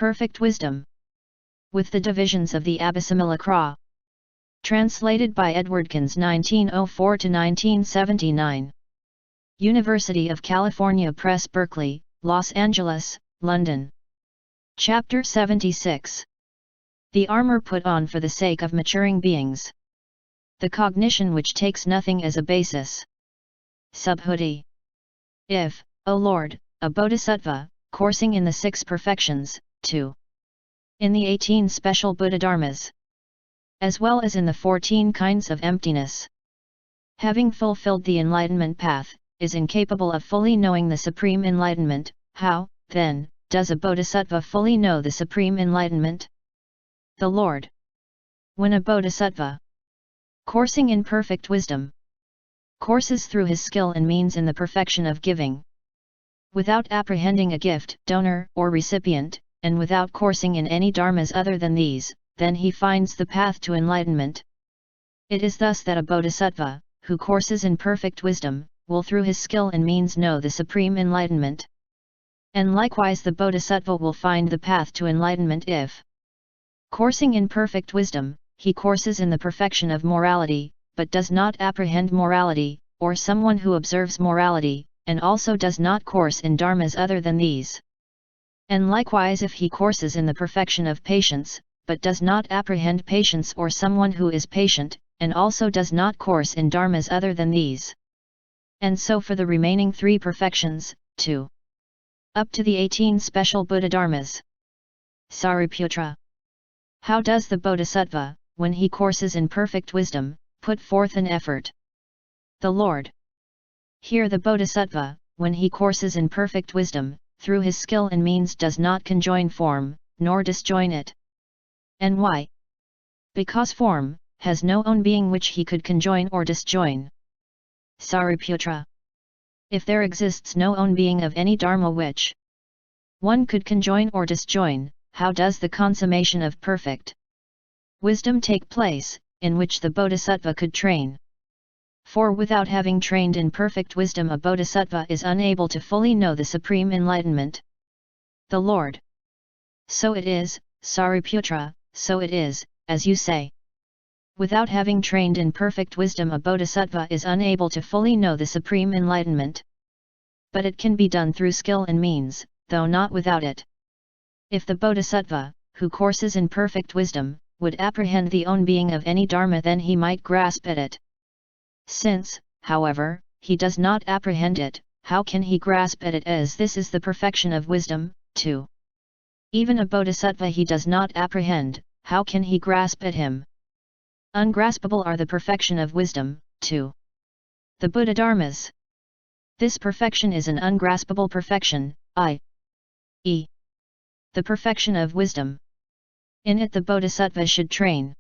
Perfect Wisdom. With the divisions of the Abhisamilakra. Translated by EdwardConze 1904–1979. University of California Press, Berkeley, Los Angeles, London. Chapter 76. The armor put on for the sake of maturing beings. The cognition which takes nothing as a basis. Subhuti. If, O Lord, a bodhisattva, coursing in the 6 perfections, 2. In the 18 special buddhadharmas, as well as in the 14 kinds of emptiness, having fulfilled the enlightenment path, is incapable of fully knowing the supreme enlightenment, how, then, does a bodhisattva fully know the supreme enlightenment? The Lord. When a bodhisattva, coursing in perfect wisdom, courses through his skill and means in the perfection of giving, without apprehending a gift, donor, or recipient, and without coursing in any dharmas other than these, then he finds the path to enlightenment. It is thus that a bodhisattva, who courses in perfect wisdom, will through his skill and means know the supreme enlightenment. And likewise the bodhisattva will find the path to enlightenment if, coursing in perfect wisdom, he courses in the perfection of morality, but does not apprehend morality, or someone who observes morality, and also does not course in dharmas other than these. And likewise if he courses in the perfection of patience, but does not apprehend patience, or someone who is patient, and also does not course in dharmas other than these. And so for the remaining 3 perfections, 2. Up to the 18 special buddhadharmas. Sariputra. How does the bodhisattva, when he courses in perfect wisdom, put forth an effort? The Lord. Here the bodhisattva, when he courses in perfect wisdom, through his skill and means does not conjoin form, nor disjoin it. And why? Because form has no own being which he could conjoin or disjoin. Sariputra. If there exists no own being of any dharma which one could conjoin or disjoin, how does the consummation of perfect wisdom take place, in which the bodhisattva could train? For without having trained in perfect wisdom a bodhisattva is unable to fully know the supreme enlightenment. The Lord. So it is, Sariputra, so it is, as you say. Without having trained in perfect wisdom a bodhisattva is unable to fully know the supreme enlightenment. But it can be done through skill and means, though not without it. If the bodhisattva, who courses in perfect wisdom, would apprehend the own being of any dharma, then he might grasp at it. Since, however, he does not apprehend it, how can he grasp at it, as this is the perfection of wisdom, too? Even a bodhisattva he does not apprehend, how can he grasp at him? Ungraspable are the perfection of wisdom, too. The buddhadharmas. This perfection is an ungraspable perfection, i.e. the perfection of wisdom. In it the bodhisattva should train.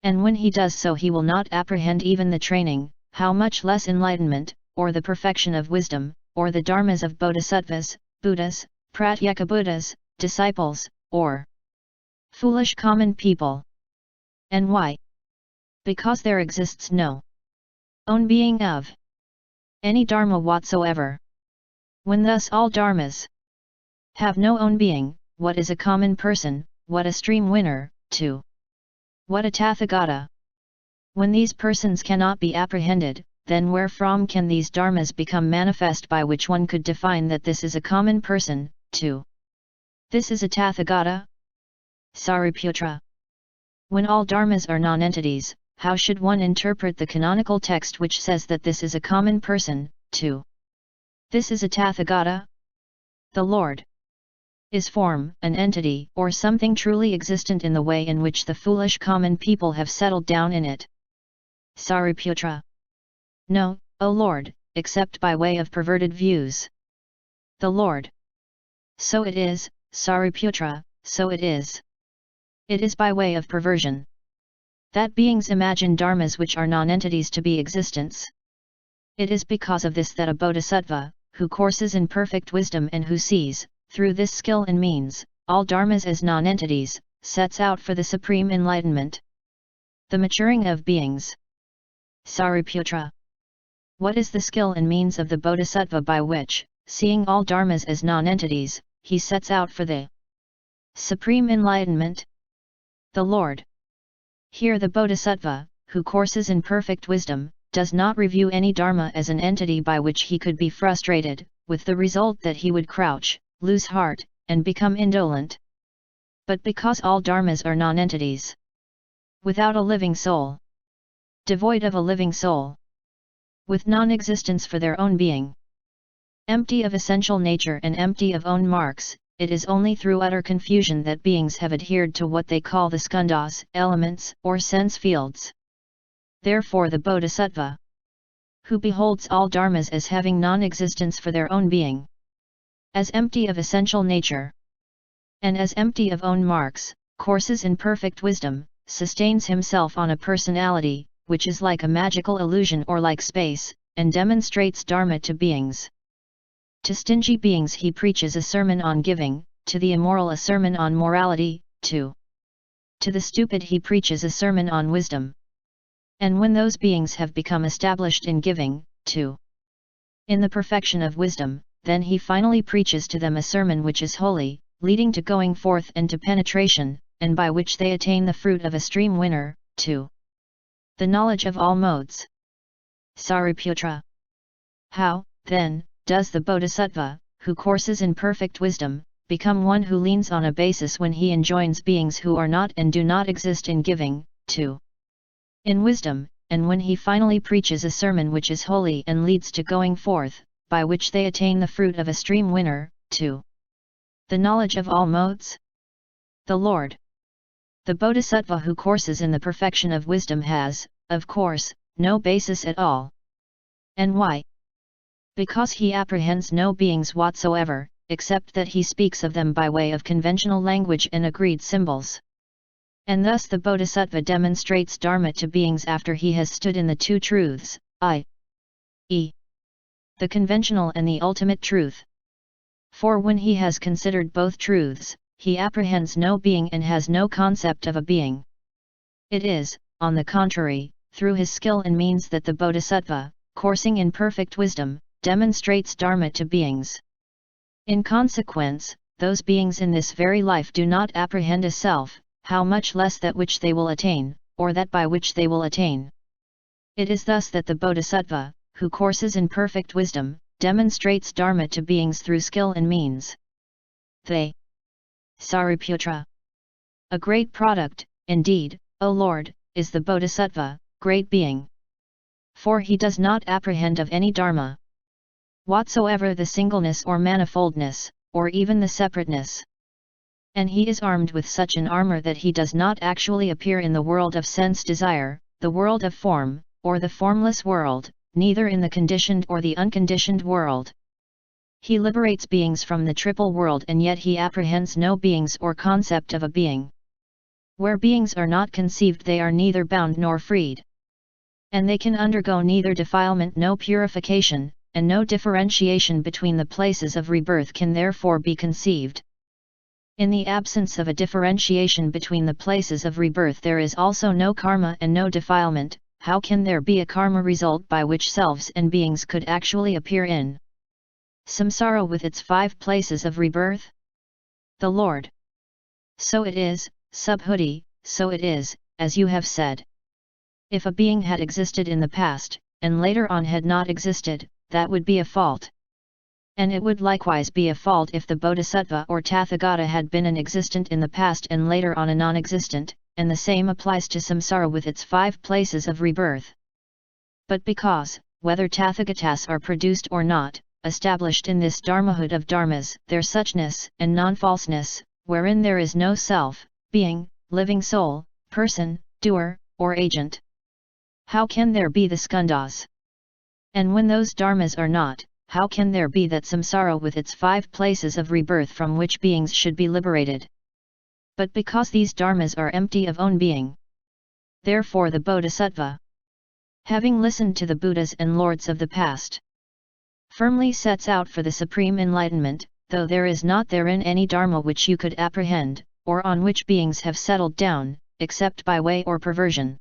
And when he does so he will not apprehend even the training, how much less enlightenment, or the perfection of wisdom, or the dharmas of bodhisattvas, Buddhas, pratyeka Buddhas, disciples, or foolish common people. And why? Because there exists no own being of any dharma whatsoever. When thus all dharmas have no own being, what is a common person, what a stream winner, too? What a Tathagata? When these persons cannot be apprehended, then wherefrom can these dharmas become manifest, by which one could define that this is a common person, too? This is a Tathagata? Sariputra. When all dharmas are non-entities, how should one interpret the canonical text which says that this is a common person, too? This is a Tathagata? The Lord. Is form an entity, or something truly existent in the way in which the foolish common people have settled down in it? Sariputra. No, O Lord, except by way of perverted views. The Lord. So it is, Sariputra, so it is. It is by way of perversion that beings imagine dharmas which are non-entities to be existence. It is because of this that a bodhisattva, who courses in perfect wisdom and who sees, through this skill and means, all dharmas as non-entities, sets out for the supreme enlightenment. The maturing of beings. Sariputra. What is the skill and means of the bodhisattva by which, seeing all dharmas as non-entities, he sets out for the Supreme enlightenment. The Lord. Here the bodhisattva, who courses in perfect wisdom, does not review any dharma as an entity by which he could be frustrated, with the result that he would crouch, lose heart, and become indolent. But because all dharmas are non-entities, without a living soul, devoid of a living soul, with non-existence for their own being, empty of essential nature and empty of own marks, it is only through utter confusion that beings have adhered to what they call the skandhas, elements, or sense fields. Therefore the bodhisattva, who beholds all dharmas as having non-existence for their own being, as empty of essential nature, and as empty of own marks, courses in perfect wisdom, sustains himself on a personality, which is like a magical illusion or like space, and demonstrates dharma to beings. To stingy beings he preaches a sermon on giving, to the immoral a sermon on morality, to the stupid he preaches a sermon on wisdom. And when those beings have become established in giving, in the perfection of wisdom, then he finally preaches to them a sermon which is holy, leading to going forth and to penetration, and by which they attain the fruit of a stream winner, the knowledge of all modes. Sariputra. How, then, does the bodhisattva, who courses in perfect wisdom, become one who leans on a basis when he enjoins beings who are not and do not exist in giving, in wisdom, and when he finally preaches a sermon which is holy and leads to going forth, by which they attain the fruit of a stream winner, the knowledge of all modes? The Lord. The bodhisattva who courses in the perfection of wisdom has, of course, no basis at all. And why? Because he apprehends no beings whatsoever, except that he speaks of them by way of conventional language and agreed symbols. And thus the bodhisattva demonstrates dharma to beings after he has stood in the two truths, i.e., the conventional and the ultimate truth. For when he has considered both truths, he apprehends no being and has no concept of a being. It is, on the contrary, through his skill and means that the bodhisattva, coursing in perfect wisdom, demonstrates dharma to beings. In consequence, those beings in this very life do not apprehend a self, how much less that which they will attain, or that by which they will attain. It is thus that the bodhisattva, who courses in perfect wisdom, demonstrates dharma to beings through skill and means. They. Sariputra. A great product, indeed, O Lord, is the bodhisattva, great being. For he does not apprehend of any dharma whatsoever the singleness or manifoldness, or even the separateness. And he is armed with such an armor that he does not actually appear in the world of sense desire, the world of form, or the formless world, neither in the conditioned or the unconditioned world. He liberates beings from the triple world and yet he apprehends no beings or concept of a being. Where beings are not conceived they are neither bound nor freed. And they can undergo neither defilement nor purification, and no differentiation between the places of rebirth can therefore be conceived. In the absence of a differentiation between the places of rebirth there is also no karma and no defilement. How can there be a karma result by which selves and beings could actually appear in samsara with its 5 places of rebirth? The Lord. So it is, Subhuti, so it is, as you have said. If a being had existed in the past, and later on had not existed, that would be a fault. And it would likewise be a fault if the bodhisattva or tathagata had been an existent in the past and later on a non-existent, and the same applies to samsara with its 5 places of rebirth. But because, whether tathagatas are produced or not, established in this dharmahood of dharmas, their suchness and non-falseness, wherein there is no self, being, living soul, person, doer, or agent. How can there be the skandhas? And when those dharmas are not, how can there be that samsara with its 5 places of rebirth from which beings should be liberated? But because these dharmas are empty of own being. Therefore the bodhisattva, having listened to the Buddhas and lords of the past, firmly sets out for the supreme enlightenment, though there is not therein any dharma which you could apprehend, or on which beings have settled down, except by way or perversion.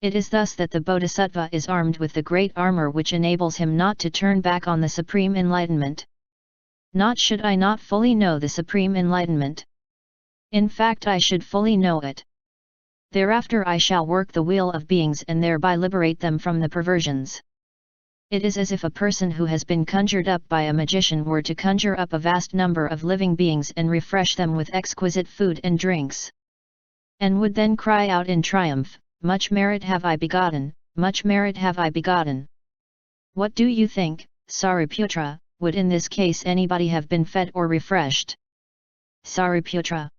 It is thus that the bodhisattva is armed with the great armor which enables him not to turn back on the supreme enlightenment. Not should I not fully know the supreme enlightenment. In fact, I should fully know it. Thereafter I shall work the wheel of beings and thereby liberate them from the perversions. It is as if a person who has been conjured up by a magician were to conjure up a vast number of living beings and refresh them with exquisite food and drinks. And would then cry out in triumph, "Much merit have I begotten, much merit have I begotten." What do you think, Sariputra, would in this case anybody have been fed or refreshed? Sariputra: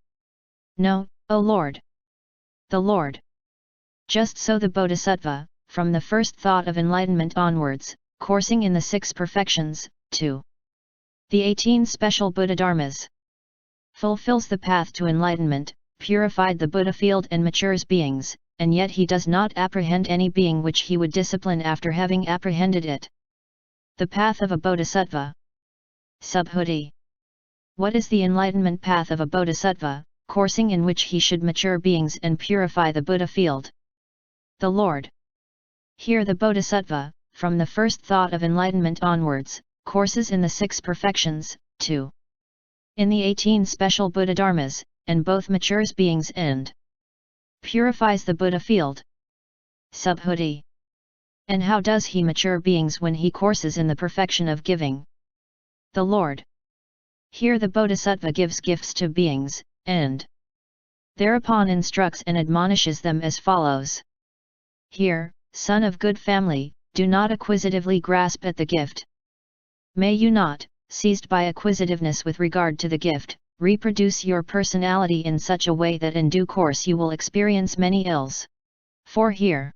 No, O Lord. The Lord. Just so the bodhisattva, from the first thought of enlightenment onwards, coursing in the 6 perfections, to the 18 special buddhadharmas, fulfills the path to enlightenment, purified the Buddha field and matures beings, and yet he does not apprehend any being which he would discipline after having apprehended it. The path of a bodhisattva. Subhuti. What is the enlightenment path of a bodhisattva, coursing in which he should mature beings and purify the Buddha field? The Lord. Here the bodhisattva, from the first thought of enlightenment onwards, courses in the 6 perfections, to in the 18 special buddhadharmas, and both matures beings and purifies the Buddha field. Subhuti. And how does he mature beings when he courses in the perfection of giving? The Lord. Here the bodhisattva gives gifts to beings, and thereupon instructs and admonishes them as follows. Here, son of good family, do not acquisitively grasp at the gift. May you not, seized by acquisitiveness with regard to the gift, reproduce your personality in such a way that in due course you will experience many ills. For here,